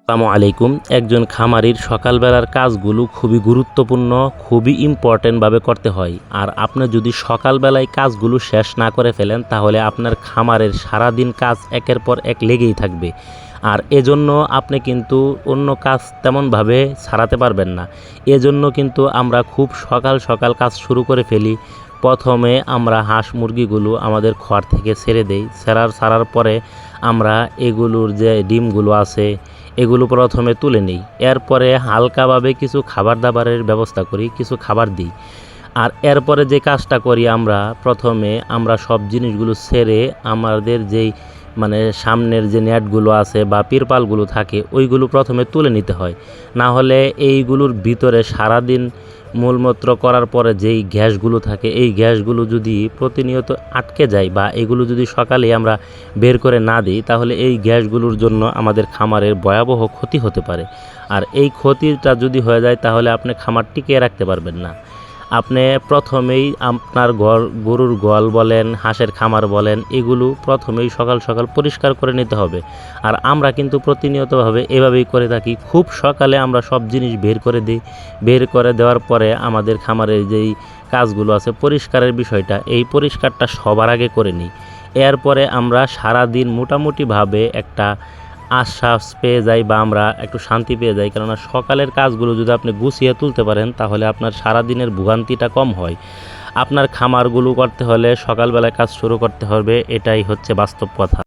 আসসালামু আলাইকুম। একজন খামারির সকালবেলার কাজগুলো খুবই গুরুত্বপূর্ণ, খুবই ইম্পর্টেন্টভাবে করতে হয়। আর আপনি যদি সকালবেলায় কাজগুলো শেষ না করে ফেলেন তাহলে আপনার খামারের সারাদিন কাজ একের পর এক লেগেই থাকবে। আর এজন্য আপনি কিন্তু অন্য কাজ তেমনভাবে ছাড়াতে পারবেন না। এজন্য কিন্তু আমরা খুব সকাল সকাল কাজ শুরু করে ফেলি। প্রথমে আমরা হাঁস মুরগিগুলো আমাদের ঘর থেকে ছেড়ে দেই। ছাড়ার পরে আমরা এগুলোর যে ডিমগুলো আছে এগুলো প্রথমে তুলে নিই। এরপরে হালকাভাবে কিছু খাবার দাবারের ব্যবস্থা করি, কিছু খাবার দিই। আর এরপরে যে কাজটা করি প্রথমে আমরা সব জিনিসগুলো ছেড়ে আমাদের যেই সামনের যে নেটগুলো আছে বা তিরপালগুলো থাকে ওইগুলো প্রথমে তুলে নিতে হয়। না হলে এইগুলোর ভিতরে সারাদিন মূলমূত্র করার পরে যেই গ্যাসগুলো থাকে এই গ্যাসগুলো যদি প্রতিনিয়ত আটকে যায় বা এগুলো যদি সকালে আমরা বের করে না দিই তাহলে এই গ্যাসগুলোর জন্য আমাদের খামারের ভয়াবহ ক্ষতি হতে পারে। আর এই ক্ষতিটা যদি হয়ে যায় তাহলে আপনি খামার টিকিয়ে রাখতে পারবেন না। আপনি প্রথমেই আপনার গরুর গোয়াল বলেন, হাঁসের খামার বলেন, এগুলো প্রথমেই সকাল সকাল পরিষ্কার করে নিতে হবে। আর আমরা কিন্তু প্রতিনিয়তভাবে এভাবেই করে থাকি। খুব সকালে আমরা সব জিনিস বের করে দিই। বের করে দেওয়ার পরে আমাদের খামারের যেই কাজগুলো আছে পরিষ্কারের বিষয়টা, এই পরিষ্কারটা সবার আগে করে নিই। এরপরে আমরা সারাদিন মোটামুটিভাবে একটা আশ্বাস পেয়ে যাই বা আমরা একটু শান্তি পেয়ে যাই। কেননা সকালের কাজগুলো যদি আপনি গুছিয়ে তুলতে পারেন তাহলে আপনার সারাদিনের ভোগান্তিটা কম হয়। আপনার খামারগুলো করতে হলে সকালবেলায় কাজ শুরু করতে হবে, এটাই হচ্ছে বাস্তব কথা।